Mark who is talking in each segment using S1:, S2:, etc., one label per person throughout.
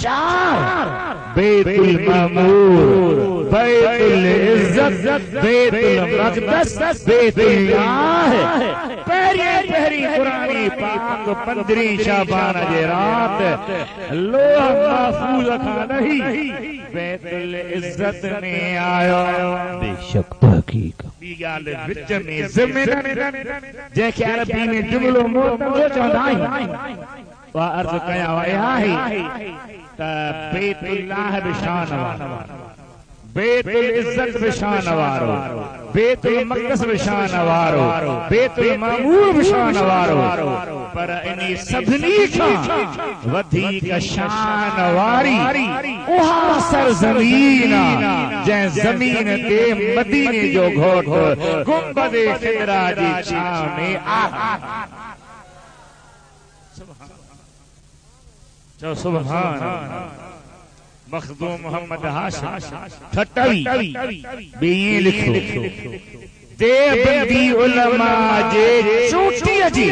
S1: चार बेतुल मामूर, बैतुल इज्जत, बेतुल मक़दस, बेतुल्लाह। पहरी पहरी कुरानी पाक 15 शाबान जे रात लोह महफूज खां नहीं बैतुल इज्जत में आयो। बेशक तहकीक ॿी ॻाल्हि विच में ज़मीन जंहिंखे अरबी में जुमिलो मोतज़ो चवंदा आहिनि, उहा अर्ज़ कयां आहे त बेतुल्लाह बि शान वारो, बेतुल इज्जत बि शान वारो, बेतुल मक़दस बि शान वारो, बेतुल मामूर बि शान वारो, पर इन सभिनी खां वधीक शान वारी उहा सरज़मीन जंहिं ज़मीन ते मदीने जो घोट गुंबद ख़िदरा जी छांव में आहे। चओ सुभान अल्लाह। मखदूम मोहम्मद हाशिम ठटवी ॿिए लिखो देवबंदी उलमा जे चोटीअ जी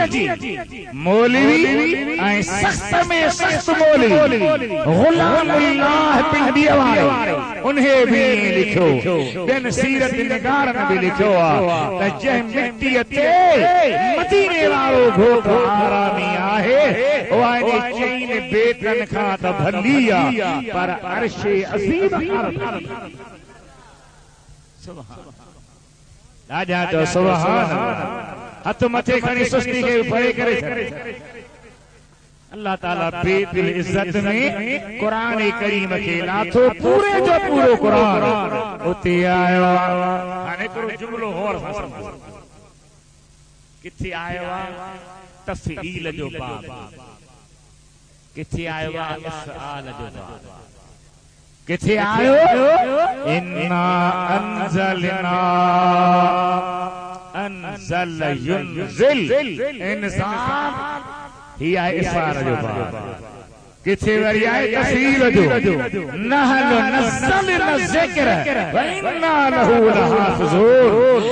S1: मौलवी ऐं सख़्त में सख़्त मौलवी गुलामुल्लाह पिंडीअ वारो उन्हे भी लिखो। ॿियनि सीरत निगारनि भी लिखो आहे त जंहिं मिटीअ ते मदीने वारो घोट आरामी आहे उहा इन चईन बेटनि खां त भली आहे, पर अर्शे अज़ीम राजा जो सुभान हथ मथे खणी सुस्ती के परे करे अल्लाह ताला बेतुल इज्जत में कुरान करीम के लाथो पूरे जो पूरो कुरान उते आयो। हाणे हिकिड़ो जुमिलो और किथे आयो आहे तफ़ईल जो बाब, किथे आयो आहे इफ़आल जो बाब, किथे आयो इन्ना अंज़लना अंज़ल युनज़िल इंसान ही आहे इफ़आल जो बाब। किथे वरी आहे तफ़सील जो नहनु नज़्ज़लना ज़िक्र व इन्ना लहू लहाफ़िज़ून।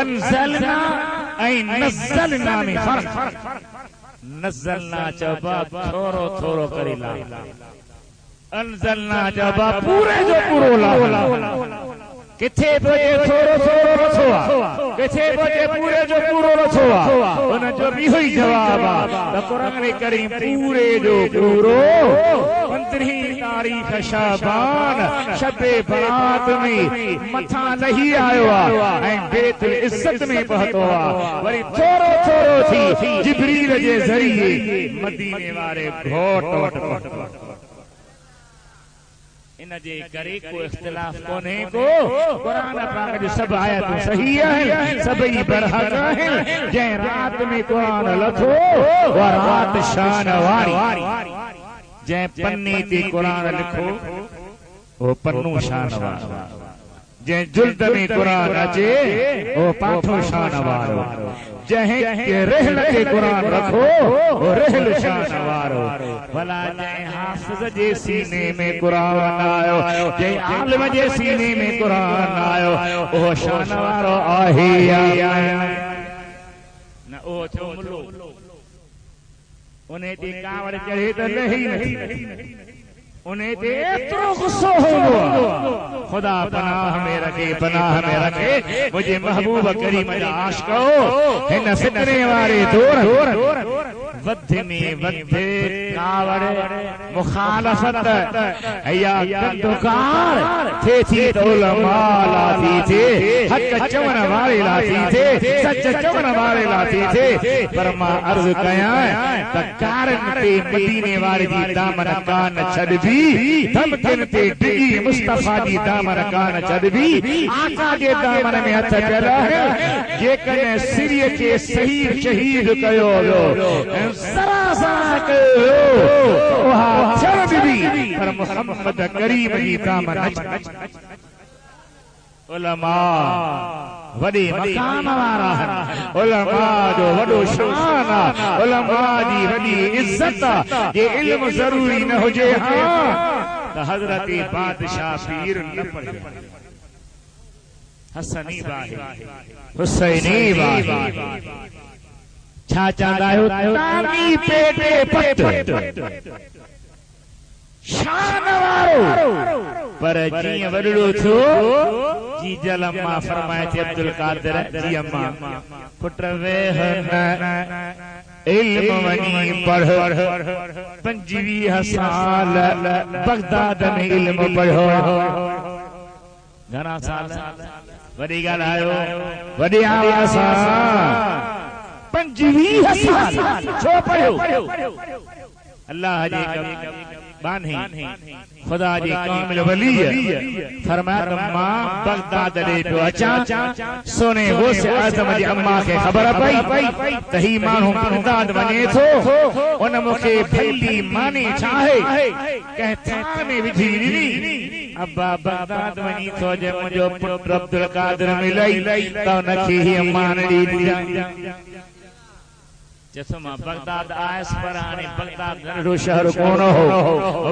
S1: अंज़लना ऐं नज़्ज़लना में फ़र्क़। नज़्ज़लना चबा थोरो थोरो करे ला, अंज़लना जबा पूरे जो पूरो ला। किथे बजे थोरो थोरो रथो आहे, किथे बजे पूरे जो पूरो रथो आहे, उन जो भी ही जवाब आहे त कुरान करीम पूरे जो पूरो 15 तारीख़ शाबान शबे बरात में मथा लही आयो आहे ऐं बेतुल इज्जत में पहुतो आहे। वरी थोरो थोरो थी जिब्रील जे ज़रिए मदीने वारे घोट वटि इन जे करे को इख्तिलाफ कोने को कुरान पाक जो सब आयत सही है, सभई बरहक है। जै रात में कुरान लथो वो रात शान वारी, जै पन्ने ते कुरान लिखो वो पन्नो शान वारो, जै जुल्द में कुरान अचे वो पाठो शान वारो, जंहिं के रहल के कुरान रखो वो रहल शान वारो। भला जंहिं हाफ़िज़ जे सीने में कुरान आयो, जंहिं आलिम जे सीने में कुरान आयो वो शान वारो आहे या न ओ चुमलो उन्हें ते कावड़ चढ़े त नहीं नथी, उन्हें ते एतिरो गुस्सो हो। खुदा पनाह में रखे, पनाह में रखे मुझे महबूब करीम जा आशिको हिन फितने वारे दौर वध में वध कावड़ मुखालफत या कंदुकार थे थी तो उलमा लाती थे, हक चवण वारे लाती थे, सच चवण वारे लाती थे। पर मां अर्ज कया त कारन ते मदीने वारे जी दामन कान छॾबी, धमकिन ते डिगी मुस्तफा जी दामन कान छॾबी, आका जे दामन में हथ पियल आहे। जेकॾहिं सिरीअ खे सही शहीद कयो वियो ज़रा ज़रा कयो उहा थियणु पर मोहम्मद करीम जी दामन उलमा वॾे मकाम वारा आहिनि, उलमा जो वॾो शान आहे, उलमा जी वॾी इज़त आहे। जे इल्म ज़रूरी न हुजे हा त हज़रत बादशाह पीर न पढ़े, हसनी बाही हुसैनी बाही छा चवंदा आहियो तामी पेटे पट शान वारो पर जीअं वॾड़ो थियो जी जल अम्मा फरमाए थी अब्दुल कादिर जी अम्मा पुट वेह इल्म वनी पढ़ 25 साल बगदाद में इल्म पढ़ो घणा साल वॾी ॻाल्हि आयो वॾी आवाज़ सां 25 साल छो पढ़ियो अल्लाह जे बानी खुदा जी कामिल वली फरमाया मां बगदाद ॾे पियो अचां सोने गौस आज़म जी अम्मा खे ख़बर पई त ही माण्हू बगदाद वञे थो उन मूंखे भली माने छाहे कंहिं थान में विझी ॾिनी अब्बा बगदाद वञी थो जे मुंहिंजो पुट अब्दुल कादिर मिलई त उनखे हीअ मान ॾिनी जैसे मां बगदाद आयस पर हाणे बगदाद नंढो शहर कोन हो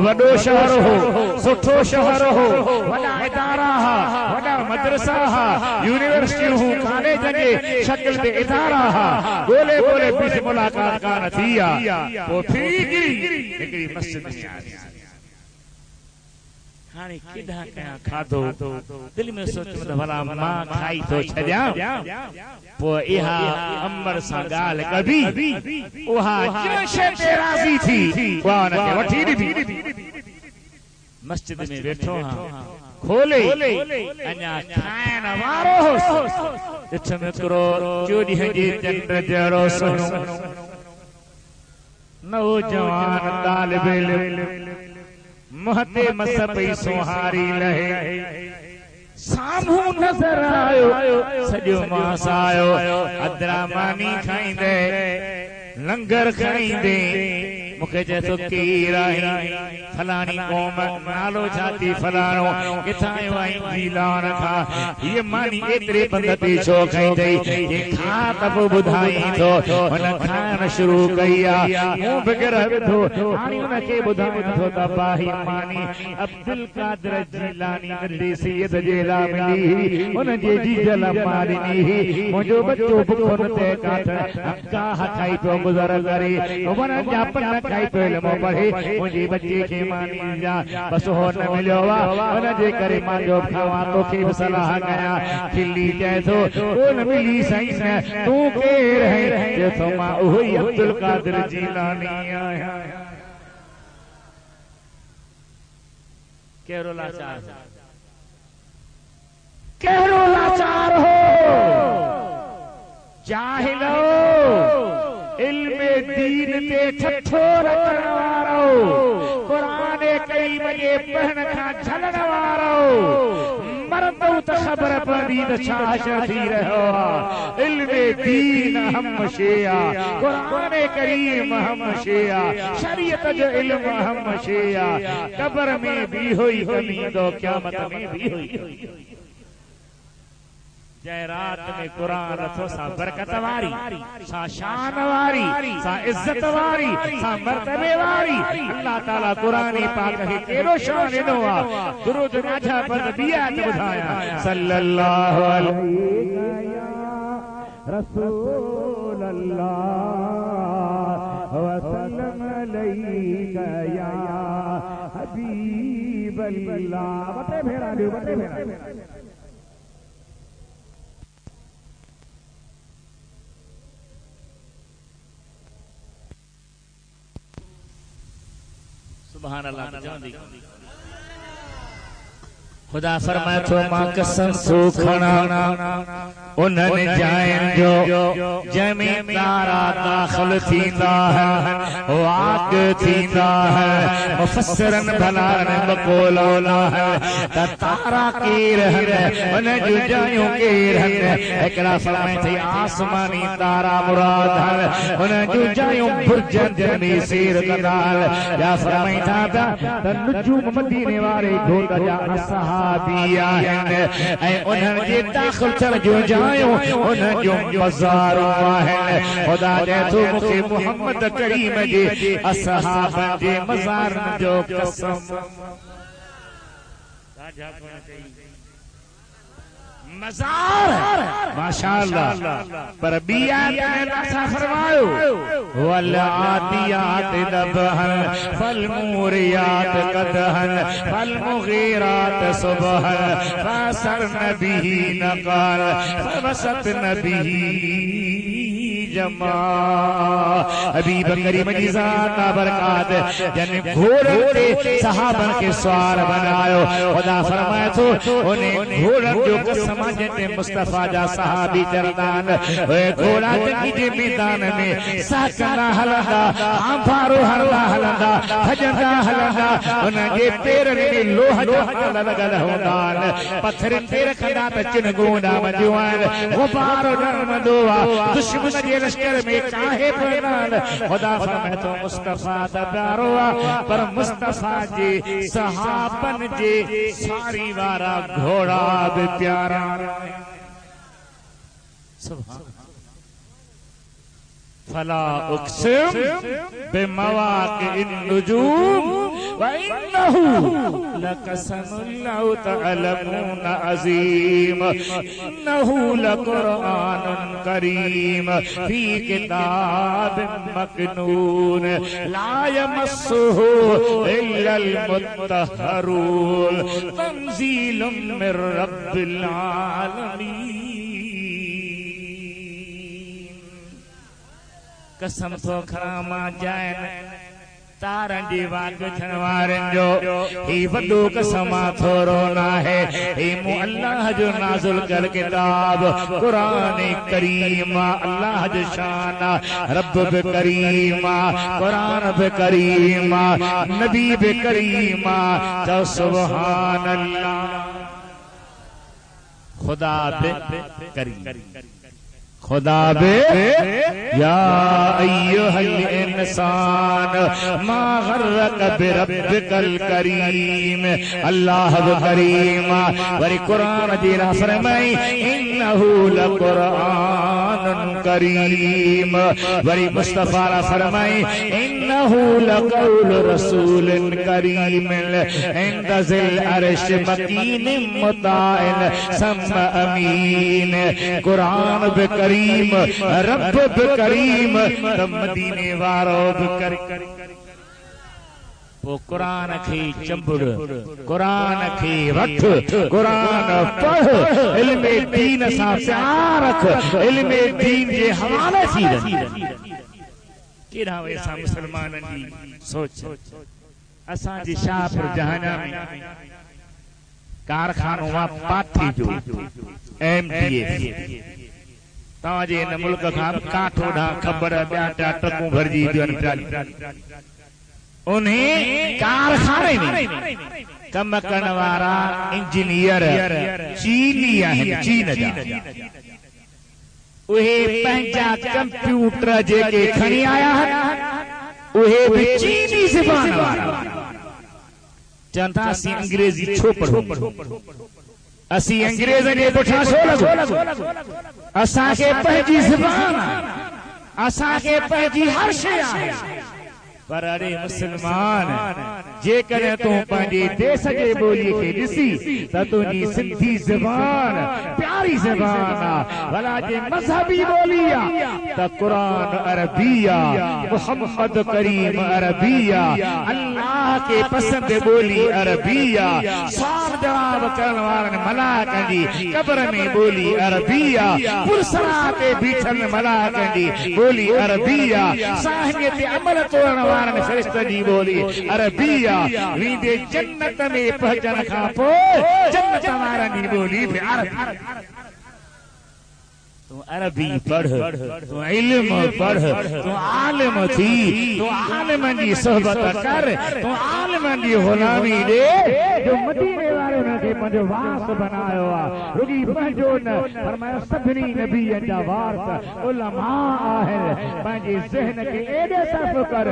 S1: वॾो शहर हो सुठो शहर हो वॾा इदारा हा वॾा मदरसा हा यूनिवर्सिटी हो कॉलेज जे शक्ल ते इदारा हा ॻोल्हे ॻोल्हे बीच मुलाक़ात कान थी आ पोइ हिकिड़ी मस्जिद में आई हाणे केॾा कया खाधो दिल में सोचो भला मां खाई तो छॾियां पोइ इहा अमर सां ॻाल्हि कबी उहा जंहिं शइ ते राज़ी थी उहा उनखे वठी ॾिठी मस्जिद में वेठो खोले अञा खाइण वारो ॾिठ में हिकिड़ो चोॾीह जे चंड जहिड़ो सुहिणो नौजवान तालिब इल्म महते मस पई सोहारी लहे साम्हूं नज़र आयो सॼो मास आयो अदरा मानी खाईंदे लंगर खाईंदे मूंखे चए थो केर आई फलानी क़ौम नालो छा थी फलाणो किथां आयो आई जीलान खां हीअ मानी एतिरे पंध ते छो खाईंदई हे खा त पोइ ॿुधाई थो हुन खाइण शुरू कई आहे मूं बिगर विधो हाणे हुनखे ॿुधाए थो त बाही मानी अब्दुल कादिर जीलानी नंढे सैयद जे लाइ मिली हुनजे जीजल मां ॾिनी मुंहिंजो बच्चो बुखो न थिए काठ काह खाई पियो गुज़र करे वणनि जा पन खाई पियो इल्मो पढ़े मुंहिंजे बच्चे खे मानी जा बसि हो न मिलियो आहे हुनजे करे मां जो खावां तोखे बि सलाह कयां खिली चए थो कोन मिली साईं तूं केरु है चए थो मां उहो ई अब्दुल कादिर जीलानी आहियां कहिड़ो लाचार हो जाहिलो इल्मे दीन ते ठठो रखण वारो क़ुरान करीम जे पढ़ण खां झलण वारो मरदो त ख़बर पवंदी त छा थी रहियो आहे इल्मे दीन हम शे आहे क़ुरान करीम हम शे आहे शरीयत जो इल्म हम शे आहे क़बर में भी होई कमींदो क़यामत में भी होई जय रात में कुरान रथो सा बरकत वारी सा शान वारी सा इज्जत वारी सा मर्तबे वारी अल्लाह ताला कुरान पाक खे केॾो शान ॾिनो आहे दुरूद नाजा पर बियात ॿुधाया सल्लल्लाहु अलैहि रसूल अल्लाह वसल्लम अलैका या हबीब अल्लाह बते भेरा सुभान अल्लाह खुदा फरमाए थो मां कसम सो खणा उन्हनि जाइनि जो जंहिंमें तारा दाख़िल थींदा है वाक़ थींदा है मुफ़स्सिरन भलारन बकोला है त तारा केर है उन जूं जायूं केर है हिकिड़ा फरमाए थी आसमानी तारा मुराद है उन जूं जायूं बुर्जन जंहिंमें सैर कंदा या फरमाए था त नुजूम मदीने वारे ढोल जा असहाबी आहिनि ऐं उन्हनि जे दाख़िल थियण जूं जायूं उन जूं मज़ारूं आहिनि खुदा चए थो मूंखे मुहम्मद करीम जे असहाबनि जे मज़ारनि जो कसम मज़ार माशाअल्लाह। पर बियात में नसा फरमायो वल आदियात दबहन फल मूरियात कदहन फल मुगीरात सुबहन फसरन बिही नक़ाल फवसतन बिही जमा। हबीब करीम जी ज़ात बरकात जन घोड़न के सहाबन के सवार बनायो। खुदा फरमाए तो उन्हें घोड़न जो कसम जते मुस्तफा जा सहाबी चरदान घोड़ा जंगी जे मैदान में साकना हलंदा आंभारो हलंदा हलंदा भजंदा हलंदा उनजे पेरन में लोह जा माल लगल होंदान पत्थरन ते रखंदा त चिन गोंडा मजवान गुबार नरमदो दुश्मन जे लश्कर में काहे पनान। खुदा फरमाए तो मुस्तफा दा प्यारो पर मुस्तफा जे सहाबन जे सारी वारा घोड़ा बे प्यारा। फला उक़सिम बिमवाक़िन नुजूम व इन्नहु लक़समुन लौ तअलमून अज़ीम इन्नहु लक़ुरआनुन करीम फी किताबिन मकनून ला यमस्सुहु इल्लल मुत्तहरून तंज़ीलुम मिर रब्बिल आलमीन। कसम तो खरामा जायन तारन जी वाग छनवारन जो ही वडो कसमा थोरो ना है ही मु अल्लाह जो नाज़िल कर किताब कुरान करीम अल्लाह जो शान रब बे करीम कुरान बे करीम नबी बे करीम तो सुभान अल्लाह। खुदा बे करीम खुदा बे या अय्युहल इंसान मा गर्रक बिरब्बिकल करीम। अल्लाह करीम वरी कुरान जी फरमाई इन्नहु लकुरआनुन करीम। वरी मुस्तफा फरमाई इन्नहु लक़ौल रसूलिन करीम इंद ज़िल अर्श मकीन मुताइन सम अमीन। कुरान बे करीम रब बे करीम मदीने वारो बे करीम। वो कुरान खे चंबड़ कुरान खे वठ कुरान पढ़ इल्मे दीन सा प्यार रख इल्मे दीन जे हवाले थी केड़ा वैसा मुसलमानन जी सोच। असां जी शाहपुर जहाना में कारखानो वा पाठी जो MDF ताजे इन मुल्क खां काठो ढा खबर ॿिया टा ट्रकूं भरजी ॾियनि पिया। उन्हें कारखाने में कम करण वारा इंजीनियर चीनी आहिनि चीन जा। उहे पंहिंजा कंप्यूटर जेके खणी आया उहे बि चीनी ज़बान वारा चवनि था असीं अंग्रेज़ी छो पढ़ूं असीं अंग्रेज़ जे पुठियां छो लॻो असांखे पंहिंजी ज़बान असांखे पंहिंजी हर शइ आहे। पर अरे मुसलमान जेकॾहिं तूं पंहिंजे देश जे ॿोलीअ खे ॾिसी त तुंहिंजी सिंधी ज़बान प्यारी ज़बान आहे भला जे मज़हबी ॿोली आहे त क़ुरान अरबी आहे मुहम्मद करीम अरबी आहे अल्लाह खे पसंद ॿोली अरबी आहे सुवाल जवाब करण वारनि मलाइकनि जी क़ब्र में ॿोली अरबी आहे पुरसरा ते बीठल मलाइकनि जी ॿोली अरबी आहे साहिब ते अमल तोड़ण वारनि फ़रिश्तनि जी ॿोली अरबी आहे वींदे जन्नत में पहुचण खां पोइ जन्नत वारनि जी ॿोली बि अरबी। तू अरबी पढ़ तू इल्म पढ़ तू आलिम थी तू आलिमनि जी सोहबत कर तू आलिमनि जी गुलामी ॾे जो मदीने वारे ने पंहिंजो वास बनायो आहे रुगी पंहिंजो न फरमायो सभिनी नबीअनि जा वारस उलमा आहिनि। पंहिंजे ज़हन खे एॾे सर्फ़ कर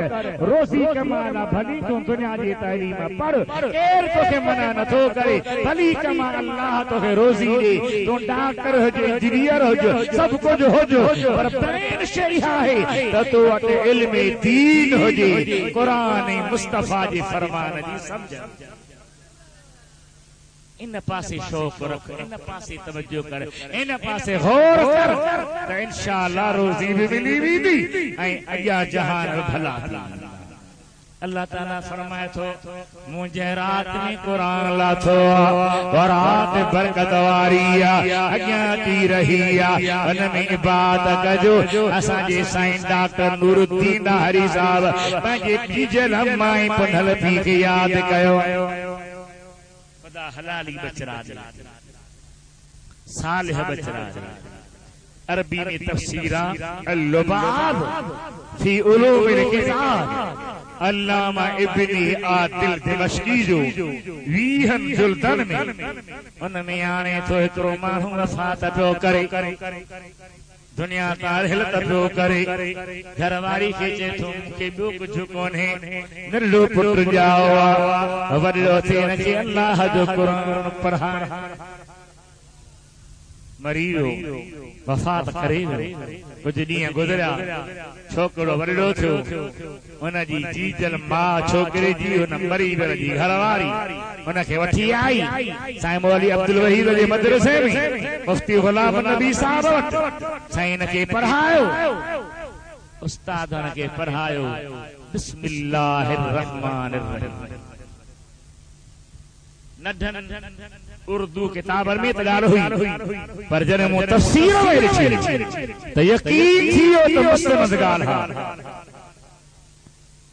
S1: रोज़ी कमाना भली तूं दुनिया जी तालीम पढ़ केरु तोखे मना नथो करे भली कमा अल्लाह तोखे रोज़ी ॾे तूं डॉक्टर हुजे इंजीनियर हुजे सब कुछ हो जो पर प्रेम शरीहा है तो तू वटि इल्म दीन हुजे कुरान मुस्तफा जे फरमान जी समझ। इन पासे शौक़ रख, इन पासे तवज्जो कर, इन पासे गौर कर, तो इंशाअल्लाह रोज़ी भी मिली वेंदी ऐं अॻियां जहान भला थींदा। अल्लाह ताला फरमाए थो मुंहिंजे रात में कुरान लाथो और रात बरकत वारी अॻियां थी रही उन में इबादत कजो। असांजे साईं डॉक्टर नूरुद्दीन हरी साहब पंहिंजे टीजल अम्माई पुनल पी खे यादि कयो। खुदा हलाली बचरा सालिह बचरा अरबी में तफसीरा अल-लुबाब फी उलूमिल किताब अल्लामा इब्नी आदिल दिमश्की जो 20 जुल्दन में उनमें आने तो हिकिड़ो माण्हू वफ़ात पियो करे, दुनिया का हिलत पियो करे, घरवारी खे चए थो मूंखे ॿियो कुझु कोन्हे, नंढो पुटु ॼाओ आहे, वॾो थिए हिनखे अल्लाह जो क़ुरान पढ़ाए, मरी वियो वफ़ात करे कुछ ॾींहं गुज़रिया, छोकिरो वॾो थियो, उनजी जीजल मां छोकिरे जी उन मरी जी घरवारी उनखे वठी आई साईं मौलवी अब्दुल वहीद जे मदरसे में मुफ्ती गुलाम नबी साहब वटि। साईं इनखे पढ़ायो, उस्ताद उनखे पढ़ायो बिस्मिल्लाहिर रहमानिर रहीम। नढन उर्दू किताबन में तगार हुई, पर जने मो तफसीर में लिखी त यकीन थियो त मुस्लिम ॻाल्हि हा।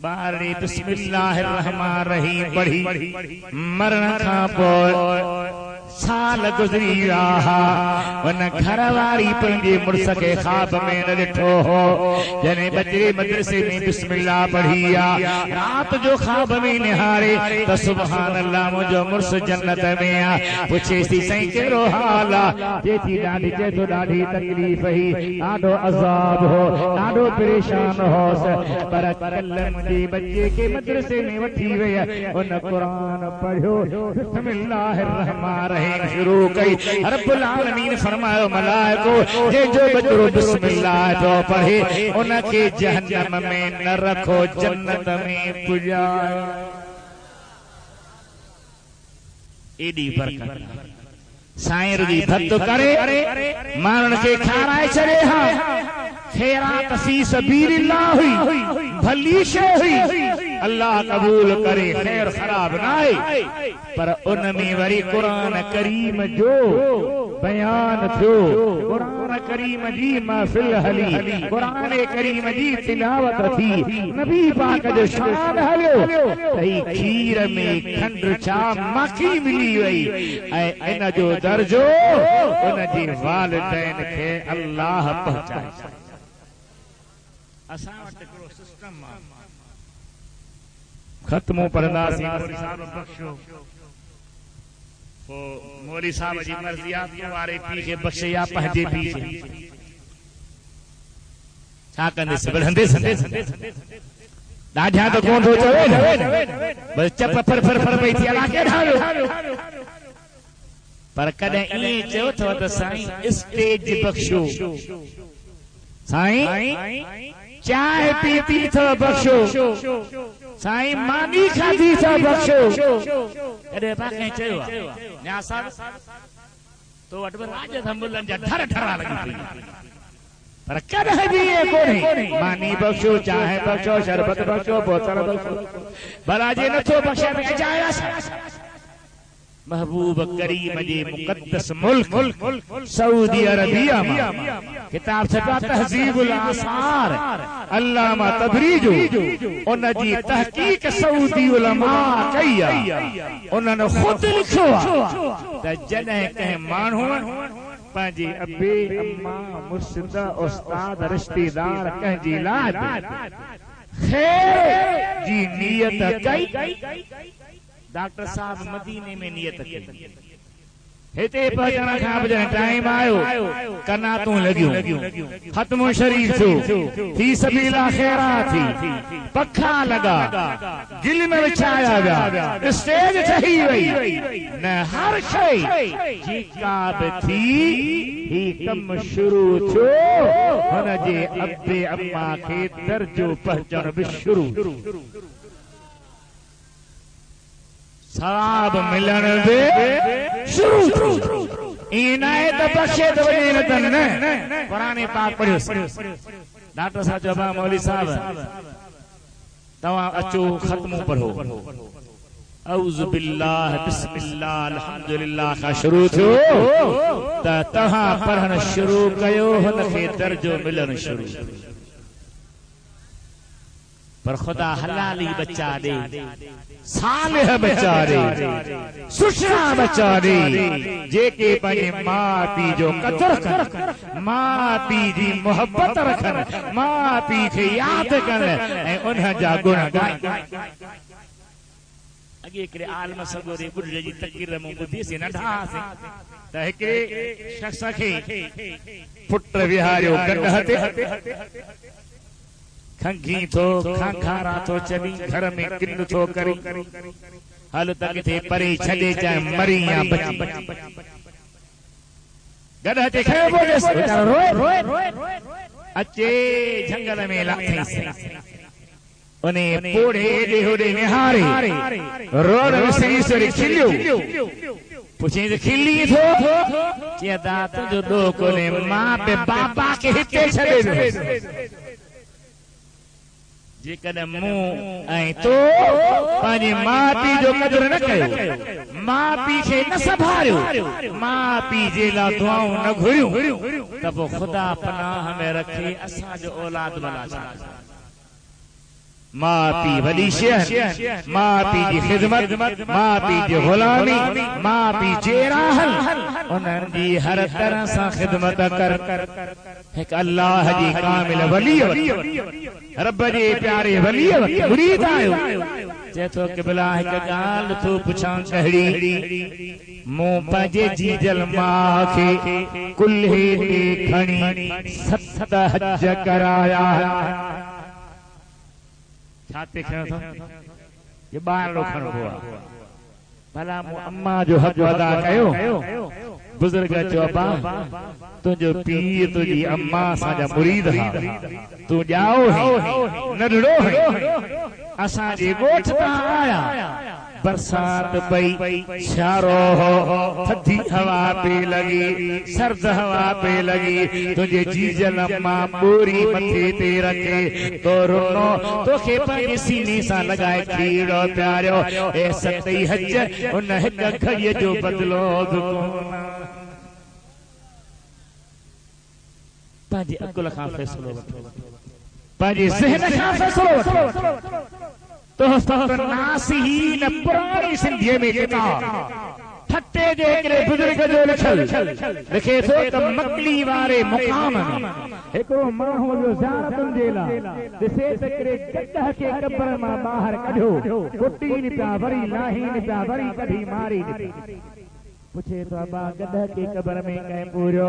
S1: बारी बिस्मिल्लाहिर रहमानिर रहीम पढ़ी मरण खां पोइ साल गुज़री विया, उन घरवारी पंहिंजे मुड़ुस खे ख्वाब में न ॾिठो हो, जॾहिं बचे मदरसे में बिस्मिल्लाह पढ़ी रात जो ख्वाब में निहारे त सुभान अल्लाह मुंहिंजो मुड़ुस जन्नत में आ। पुछे थी साईं कहिड़ो हाल आ? चए थी ॾाढी तकलीफ़ हुई, ॾाढो अज़ाब हो, ॾाढो परेशान होसि, पर कल्ह मुंहिंजे बच्चे खे मदरसे में वठी वई, उन क़ुरान पढ़ियो बिस्मिल्लाहिर रहमानिर रहीम शुरू कई। रब्बुल आलमीन फरमायो मलाइको जे जो बचरो बिस्मिल्लाह तो पढ़े उनके जहन्नम में न रखो, जन्नत में पुजायो। एडी बरकत साईं रुदी भत करे माण्हुनि खे खाराए छॾे हा। खैरात फी सबीलिल्लाह हुई, भली शइ हुई, अल्लाह कबूल करे, खैर खराब ना है, पर उनमें वरी कुरान करीम जो बयान थियो, कुरान करीम जी महफिल हली, कुरान करीम जी तिलावत थी, नबी पाक जो शान हलियो, तई खीर में खंड छा माखी मिली वई ऐं इन जो दर्जो उन जी वालिदैन खे अल्लाह पहुचाए। असां वटि हिकिड़ो सिस्टम ख़त्मो पढ़ंदासीं, मौलवी साहब बख़्शो, पोइ मौलवी साहब जी मर्ज़ियात वारे पीउ खे बख़्शे या पंहिंजे पीउ खे छा कंदेसि, विढ़ंदेसि ॾाढा त कोन थो चवे न, बस चप फर फर फर पई थी अला केॾा वियो, पर कॾहिं ईअं चयो अथव त साईं स्टेज बख़्शो, साईं चाय पीती अथव बख़्शो, साईं मानी खाधी अथव बख़्शो, कॾहिं पाके चयो न्या साहब तो वटि राज थंबुलनि जा ठर ठरा लॻी पई, पर कॾहिं बि इहे कोन्हे मानी बख़्शो, चाहे बख़्शो, शरबत बख़्शो, बोतल बख़्शो, भला जे नथो बख़्शे त अजाया महबूब करीम जे मुक़द्दस मुल्क सऊदी अरबिया में किताब छपा तहज़ीबुल आसार अल्लामा तबरी जो उन जी तहकीक सऊदी उलमा कई आहे। उन्हनि खुद लिखियो त जॾहिं कंहिं माण्हू पंहिंजे अबे अम्मा मुर्शिद उस्ताद रिश्तेदार कंहिंजी लाइ खैर जी नियत कई, डॉक्टर साहब मदीने में नियत की, हिते पहुचण खां पोइ टाइम आयो, कनातूं लॻियूं, ख़त्मो शरीफ़ थियो, फी सबीला खैरात थी, पखा लॻा, गिल में विछाया विया, स्टेज ठही वई, न हर शइ जेका बि थी ही कम शुरू थियो, हुनजे अबे अम्मा खे दर्जो पहुचण बि शुरू। सवाब मिलन दे शुरू इनाए तो बख्शे तो वने न कुरान पाक पढ़ियो डॉक्टर साहब जबा मौलवी साहब तवा अचो खत्म पढ़ो औज़ु बिल्लाह बिस्मिल्लाह अल्हम्दुलिल्लाह का शुरू थियो त तहा पढ़न शुरू कयो हुन खे दर्जो मिलन शुरू पर खुदा हलाली बच्चा दे सालिह बच्चा दे सुशरा बच्चा दे जेके पंहिंजे मां पीउ जो कदर कर मां पीउ जी मोहब्बत रखन मां पीउ खे यादि कन ऐं उन जा गुण गाइन अगे हिकिड़े आलम सगोरे बुढ़े जी तक़रीर मूं ॿुधीसीं नंढा से त हिकिड़े शख़्स खे पुट विहारियो गंढ ते खंघी थो खांखारा थो चली घर में किन थो करी हल त किथे परे छॾे चाहे मरी या बची गॾ ते खयो बोलेस वीचारो रोए अचे जंगल में लाथईं उन्हें पोड़े एॾे होॾे निहारे रोड में सही खिलियो पुछे त खिली थो चए दात जो ॾो कोन्हे मां पे बाबा खे हिते छॾे ॾिनो जेकॾहिं मूं ऐं तो पंहिंजे मां पीउ जो क़दुरु न कयो मां पीउ खे न संभालियो मां पीउ जे लाइ दुआऊं न घुरियूं त पोइ ख़ुदा पनाह में रखे असांजो औलाद भला छा मां पीउ वॾी शइ मां पीउ जी ख़िदमत मां पीउ जी ग़ुलामी मां पीउ जे राहल उन्हनि जी हर तरह सां ख़िदमत कर हिकु अल्लाह जी कामिल वली रब जे प्यारे वली मुरीद आयो चए थो कि भला हिकु ॻाल्हि थो पुछां कहिड़ी मूं पंहिंजे जीजल मां खे कुल्हे ते खणी 7 हज कराया छाते खयो था ये ॿाहिरि खणबो आहे भला मूं अम्मा जो हक़ अदा कयो बुज़ुर्ग चयो अब्बा तुंहिंजो पीउ तुंहिंजी अम्मा असांजा मुरीद हा तूं ॼाओ नंढड़ो असांजे ॻोठ तां आया बरसात पई शारो हो थधी हवा पे लगी सर्द हवा पे लगी तुझे जीजल अम्मा बोरी मथे ते रखे तो रोनो तोखे पंहिंजे सीने सां लगाए खीड़ो प्यारियो ए 7 हज उन हिक घड़ीअ जो बदिलो पंहिंजे अकुल खां फ़ैसिलो वठो पंहिंजे ज़हन खां फ़ैसिलो वठो नासिहीन पुरानी सिंधीअ में किताब ठटे जे हिकिड़े बुज़ुर्ग जो लिखे थो त मकली वारे मुक़ाम हिकिड़ो माण्हू जो ज़ियारतुनि जे लाइ ॾिसे त हिकिड़े गॾह खे क़ब्र मां ॿाहिरि कढियो कुटीनि पिया वरी लाहीनि पिया वरी कढी मारी पुछे तो अब्बा गॾह खे क़ब्र में कंहिं पूरियो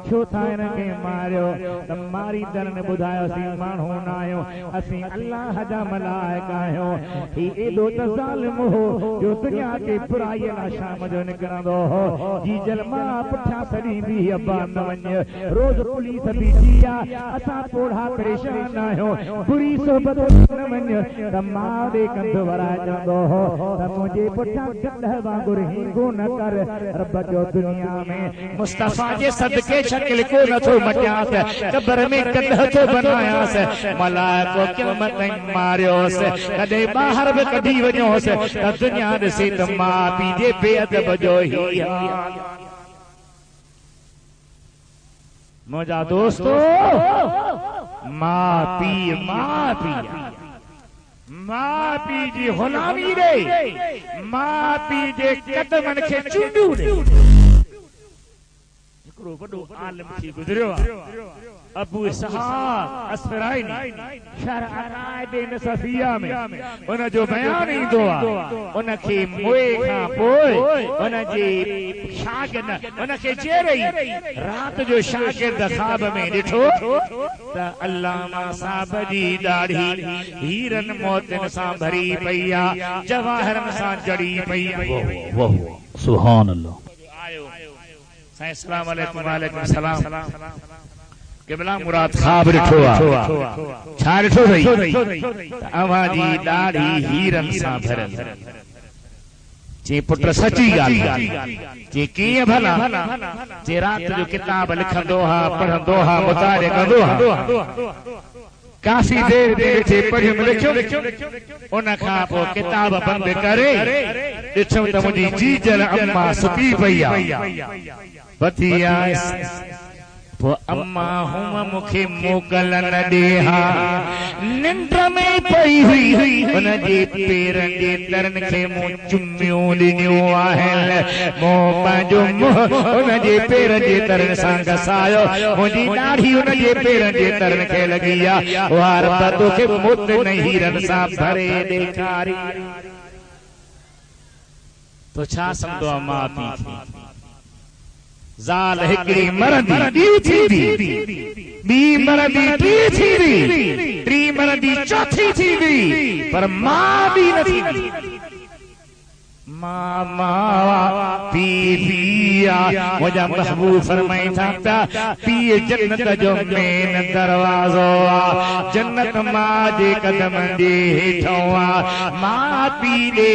S1: छो था हिन खे मारियो त मारी दर ने ॿुधायोसीं माण्हू न आहियो असीं अल्लाह जा मलाइका आहियूं ही एॾो त ज़ालिम हो जो दुनिया खे बुराईअ लाइ शाम जो निकिरंदो हो जीजल मां पुठियां सॾींदी अब्बा न वञ रोज़ पुलिस बीठी आहे असां थोड़ा परेशान आहियूं बुरी सोबत न वञ त मां ॾे कंध वराए चवंदो हो त मुंहिंजे पुठियां गॾह वांगुरु हींगो न कर रब जो दुनिया में मुस्तफा जे सदके शक्ल को न थो मटियास कब्र में गॾह थो बनायास मलाइको क़यामत ताईं मारियोस कॾहिं ॿाहिरि बि कढी वञोस त दुनिया ॾिसे त मां पीउ जे बेअदब जो ई मुंहिंजा दोस्तो मां पीउ मां पीउ जी ग़ुलामी ॾे मां पीउ जे क़दमनि खे चूंडियूं ॾे हिकिड़ो वॾो आलिम थी गुज़रियो आहे अबू इसहाक़ अस्फराइनी शरह अक़ाइद नसफिया में उन जो बयान ईंदो आहे उन खे मोए खां पोइ उन जे शागिर्द उन खे चेरई रात जो शागिर्द ख़्वाब में ॾिठो त अल्लामा साहब जी ॾाढ़ी हीरन मोतियुनि सां भरी पई आहे जवाहरनि सां जड़ी पई आहे सुभान अल्लाह साईं अस्सलाम वालेकुम वालेकुम सलाम क़िबला मुराद ख़्वाब ॾिठो आहे छा ॾिठो अथई अव्हां जी ॾाढ़ी हीरनि सां भरियल जे पुट सची ॻाल्हि जे कीअं भला जे रात जो किताब लिखंदो हा पढ़ंदो हा मुतारे कंदो हा काफ़ी देर वेठे पढ़ियुमि लिखियो उन खां पोइ किताब बंदि करे ॾिठुमि त मुंहिंजी जीजल अम्मा सुती पई आहे वठी आयसि पोइ अम्मा हुम मूंखे मोकल न ॾेहा निंड में पई हुई उनजे पेरनि जे तरनि खे मूं चुमियूं ॾिनियूं आहिनि मूं पंहिंजो मुंहुं उनजे पेरनि जे तरनि सां घसायो मुंहिंजी ॾाढ़ी उनजे पेरनि जे तरनि खे लॻी आहे वार त तोखे मुत न हीरनि सां भरे ॾेखारी तो छा सम्झो आहे माउ पीउ खे ज़ाल हिकिड़ी मरंदी ॿी थींदी ॿी मरंदी टी थींदी टी मरंदी चौथी थींदी पर मां बि न थींदी मां मां पी पिया मुंहिंजा महबूब फरमाइनि था पीउ जन्नत जो मेन दरवाज़ो आहे जन्नत मां जे कदमनि जे हेठों आहे मां पीउ ॾे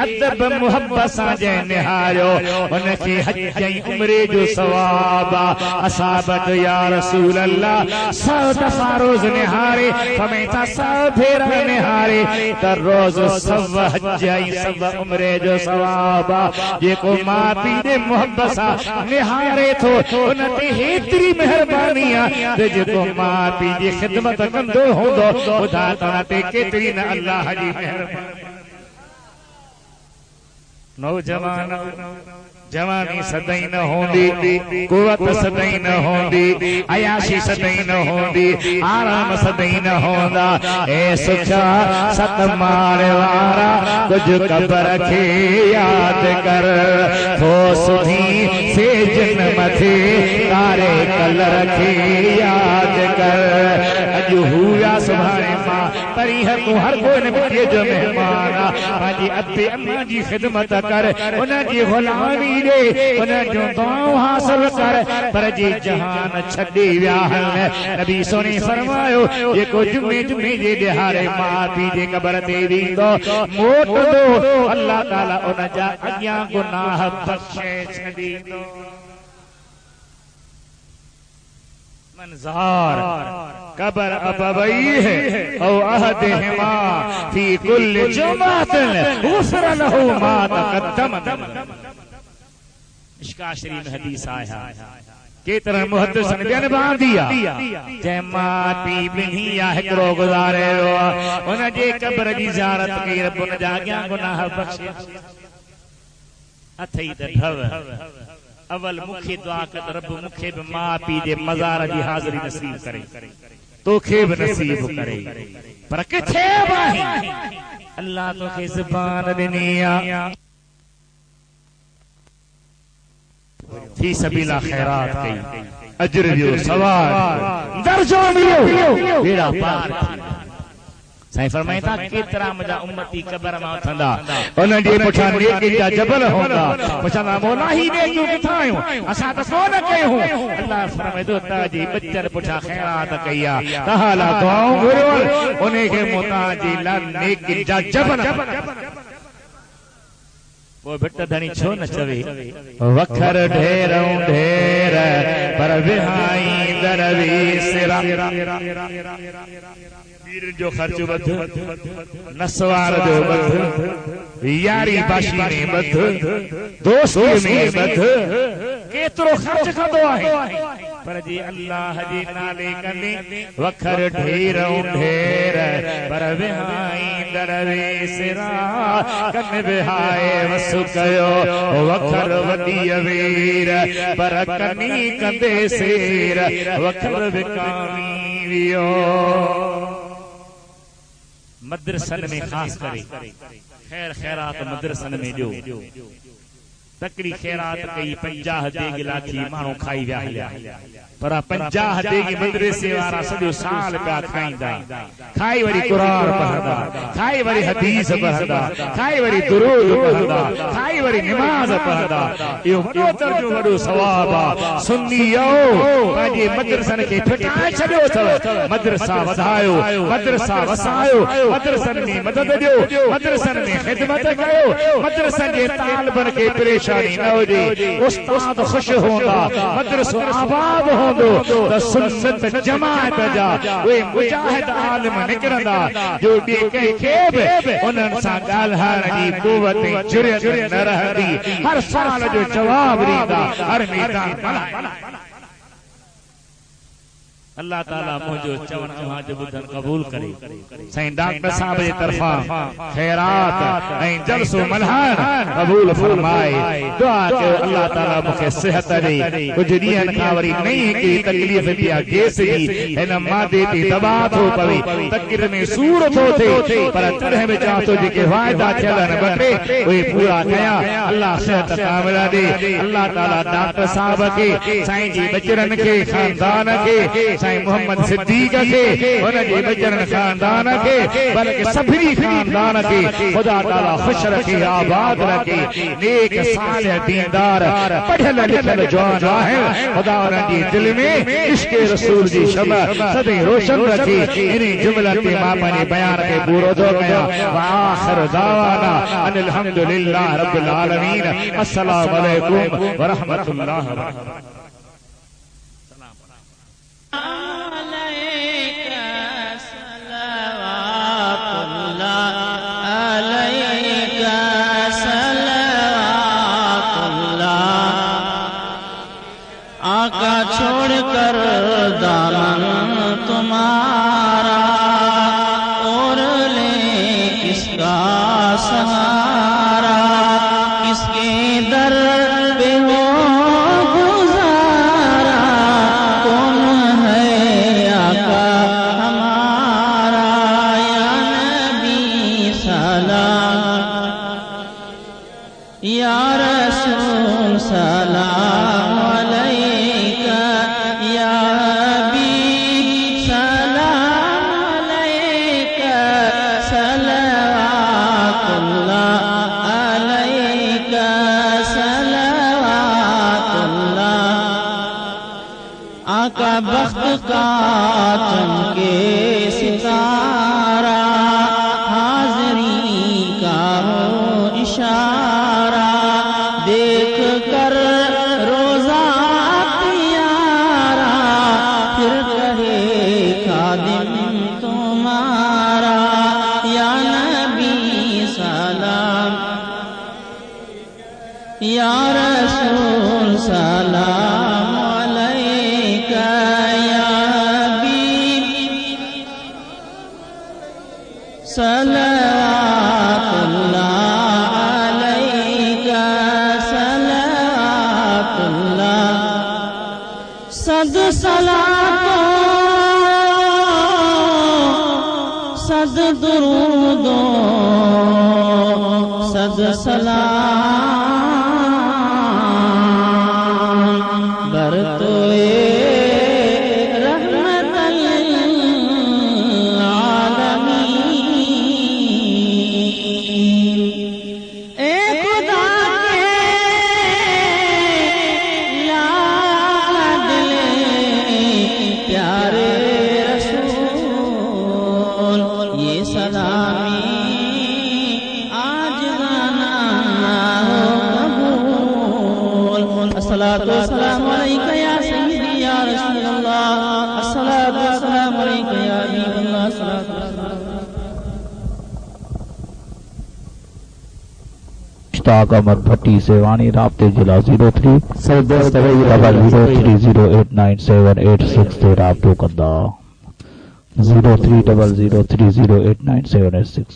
S1: अदब मुहबत सां जंहिं निहारियो उनखे हज जी उमिरि जो सवाब आहे असाबत या रसूल अल्लाह 100 दफ़ा रोज़ निहारे फरमाइनि था 100 भेरा निहारे त रोज़ सब हज ऐं सब उमिरि जो सवाबा जेको मां पीउ ॾे मुहबत सां निहारे थो उन ते हेतिरी महिरबानी आहे त जेको मां पीउ जी ख़िदमत कंदो हूंदो ॿुधा त उन ते केतिरी न अल्लाह जी महिरबानी नौजवान जवानी सदाई न होंदी कुवत सदाई न होंदी अयाशी सदाई न होंदी आराम सदाई न होंदा ए सुखा सत मारे वारा कुछ कबर खे याद कर थो सुधी से जिन मथे तारे कलर खे याद कर अॼु हुआ सुभाणे मां परीह को हर कोई मिटीअ जो मेहमान पंहिंजी अते अम्मा जी ख़िदमत कर उन जी ग़ुलामी उन जो दुआऊं हासिल कर पर जे जहान छॾे विया आहिनि नबी सोने फरमायो जेको जुमे जुमे जे ॾिहाड़े माउ पीउ जे क़बर ते वेंदो मोटंदो अल्लाह ताला उन जा अॻियां गुनाह बख़्शे छॾींदो मंज़ार कबर अबवई है औ अहदहिमा फी कुल जुमातिन गुफ़िर लहू मा तक़द्दम इश्का शरीफ हदीस आया केतिरनि मुहद्दिसनि ॿियनि बांधी आहे जंहिं माउ पीउ ॿिन्ही या हिकिड़ो गुज़ारे वियो आहे उन जे क़बर जी ज़ियारत कई रब उन जा अॻियां गुनाह बख़्शे अथई त ढव अवल मूंखे दुआ कर रब मूंखे बि माउ पीउ जे मज़ार जी हाज़िरी नसीब करे तोखे बि नसीब करे पर किथे अल्लाह तोखे ज़बान ॾिनी आहे फी सबीला खैरात कई अजर जो सवाब दर्जो मिलियो बेड़ा पार साईं फरमाइनि था केतिरा मुंहिंजा उम्मती क़बर मां उथंदा उन जे पुठियां नेकी जा जबल हूंदा पुछंदा मौला ही नेकियूं किथां आयूं असां त कोन कयूं अल्लाह फरमाए थो तव्हांजी बचनि पुठियां खैरात कई आहे तव्हां लाइ दुआऊं घुरियो उन खे मूं तव्हांजी लाइ नेकी जा जबल वो भिट धणी छो न चवे वखर ढेरों ढेर पर विहाई दरवेसरा पीर जो खर्च बध नसवार जो बध यारी बाशी में बध दोस्ती में बध केतिरो खर्च कंदो आहे पर जी अल्लाह जे नाले कंदे वखर ढेरों ढेर पर विहाई दरवेसरा कन विहाए वसु कयो वखर वॾी वीर पर कनी कंदे सेर वखर विकामी वियो मदरसन में खास करे खैर खैरात मदरसन में ॾियो तकड़ी खैरात कई 50 देग लाठी माण्हू खाई विया पर 50 देगी मदरसे वारा सॼो साल पिया खाईंदा, खाई वरी कुरान पढ़ंदा, खाई वरी हदीस पढ़ंदा, खाई वरी दुरूद पढ़ंदा, खाई वरी नमाज पढ़ंदा। इहो वॾो दर्जो वॾो सवाब आहे। सुन्नीयो पंहिंजे मदरसनि खे फिटाए छॾियो अथव। मदरसा वधायो, मदरसा वसायो, मदरसनि में मदद ॾियो, मदरसनि में ख़िदमत कयो, मदरसनि जे तालिबनि खे परेशानी न हुजे, उस्ताद ख़ुशि हूंदा, मदरसो आबाद हूंदो त सुन्नत जमाअत जा उहे मुजाहिद आलिम निकिरंदा जो ॿिए कंहिंखे बि उन्हनि सां ॻाल्हाइण जी क़ुवत ऐं जुरियत न रहंदी। हर साल जो जवाब ॾींदा, हर मैदान अल्लाह ताला मुझो चवण तव्हां जो ॿुधण क़बूल करे। साईं डॉक्टर साहब जे तरफ़ां खैरात ऐं जलसो मल्हाइण क़बूल फरमाए। दुआ कयो अल्लाह ताला मूंखे सिहत ॾे। कुझु ॾींहंनि खां वरी नई हिकिड़ी तकलीफ़ थी आहे, गैस जी। हिन मादे ते दबा थो पवे, तकिर में सूर थो थिए, पर तॾहिं बि चाहियां थो जेके वाइदा थियल आहिनि ॿ टे उहे पूरा कयां। अल्लाह सिहत कामिल ॾे। अल्लाह ताला डॉक्टर साहब खे, साईं जी बचरनि खे, खानदान खे, साईं मोहम्मद सिद्दीक खे, उनजे बचरनि खानदान खे, बल्कि सभिनी खानदान खे खुदा ताला ख़ुशि रखे, आबाद रखे। नेक सालिह दीनदार पढ़ियल लिखियल जवान आहिनि। खुदा उन्हनि जी दिलि में इश्क़ रसूल जी शमअ सदैं रोशन रखे। इन जुमलनि ते मां पंहिंजे बयान खे पूरो थो कयां। व आख़िर दावाना अनिल हम्दुलिल्लाह रब्बिल आलमीन। अस्सलामु अलैकुम व रहमतुल्लाह व बरकातहू।
S2: आका छोड़कर दामन तुम्हारा और ले किसका सहारा, किसके दर पे हो गुजारा, कौन है आका हमारा। या नबी सलाम, या रसूल सलाम अलैका, या हबीब सलाम अलैका, सलवातुल्लाह अलैका, सलवातुल्लाह। आका बख्त का चमके सितारा, हाज़री का हो इशारा, देख कर रोजा प्यारा, फिर कहे खादिम तुम्हारा। या नबी सलाम, या रसूल सलाम अलैका, या हबीब सलवातुल्लाह अलैका, सलवातुल्लाह। सद सलातो सद दुरूदो सद सलाम बरतोए रहमतल आलमीन। ए खुदा के लाडले प्यारे रसूल, ये सलामी आज गाना हो कबूल। अस्सलातु वस्सलामु अलैका या सय्यदी या रसूलल्लाह, अस्सलातु वस्सलामु अलैका या हबीबल्लाह, अस्सलातु वस्सलामु।
S3: मुश्ताक अहमद भट्टी सेवानी, राब्ते जिला 0300308978 ते राब्तो कंदा। 0300308978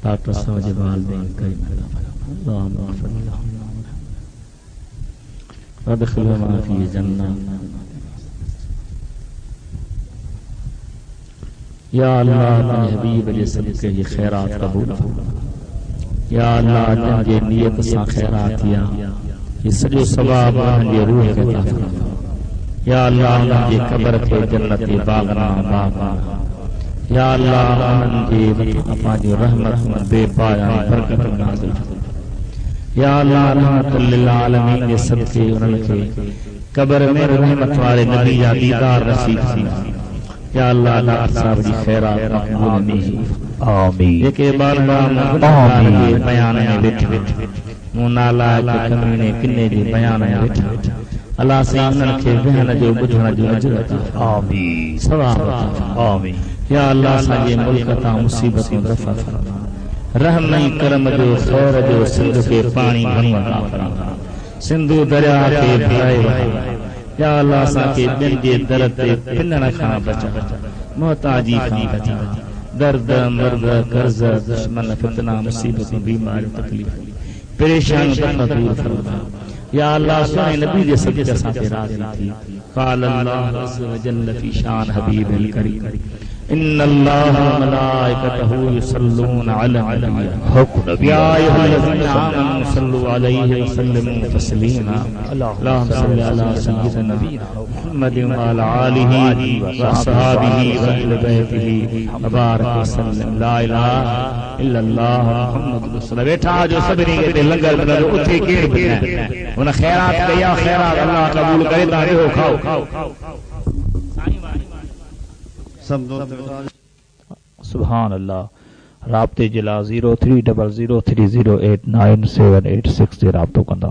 S2: डॉक्टर साहब जी वालिदैन कई अल्लाहुम्मा अदखिलहुमा फी जन्नह। या अल्लाह अपने हबीब के सदके ये खैरात कबूल फरमा।
S1: या अल्लाह जंहिंजे नियत सां ख़ैरात थिया ये सॼो सवाब उन्हनि जे रूह खे अता फरमा। या अल्लाह उन्हनि जे क़ब्र खे जन्नत जे बाग़ना बाग़ना। या अल्लाह उन्हनि जे मथां पंहिंजो रहमत बेपाया बरकत नाज़िल फरमा। या अल्लाह रहमतुल लिल आलमीन जे सदके उन्हनि खे क़ब्र में रहमत वारे नबी जा दीदार नसीब फरमा। या अल्लाह डॉक्टर साहब जी खैरात मक़बूल नहीं।
S3: आमीन।
S1: जेके बारगाह में बयान में वेठा मूं नालायक कमीने किने जे बयान में वेठा अल्लाह साईं उन्हनि खे वेहण जो ॿुधण जो अजर अता
S3: आमीन।
S1: सवाब अता
S3: आमीन।
S1: या अल्लाह असांजे मुल्क तां मुसीबतूं रफ़ा फरमा। रहम ऐं करम जो ख़ैर जो सिंध खे पाणी घणो अता फरमा। सिंधु दरिया खे भराए वहे। या अल्लाह असांखे ॿियनि जे दर ते पिनण खां बचा, मोहताजी खां बचा। दर्द मर्द कर्ज दुश्मन फितना मुसीबतूं बीमारियूं तकलीफ़ परेशान दूर फरमा। या अल्लाह सुने नबी जे सदके असां ते राज़ी थी। क़ाल अल्लाह अज़्ज़ व जल्ल फी शान हबीबिल करीम इन्नल्लाह व मलाइकतहू युसल्लूना अलन नबी या अय्युहल्लज़ीना आमनू सल्लु अलैहि व सल्लिमू तस्लीमा। अल्लाहुम्मा सल्लि अला सय्यिदिना नबीना मुहम्मदिन व अला आलिहि व अस्हाबिहि व अहलि बैतिहि व बारिक व सल्लिम। ला इलाहा इल्लल्लाह मुहम्मदुर रसूलुल्लाह। वेठा जो सभिनी खे लंगर मिलंदो उथे केर बि न हुन खैरात कया खैरात अल्लाह कबूल करे ता इहो खाओ।
S3: सुभान अल्लाह। राब्ते जिला 030030897886 ते राब्तो कंदा।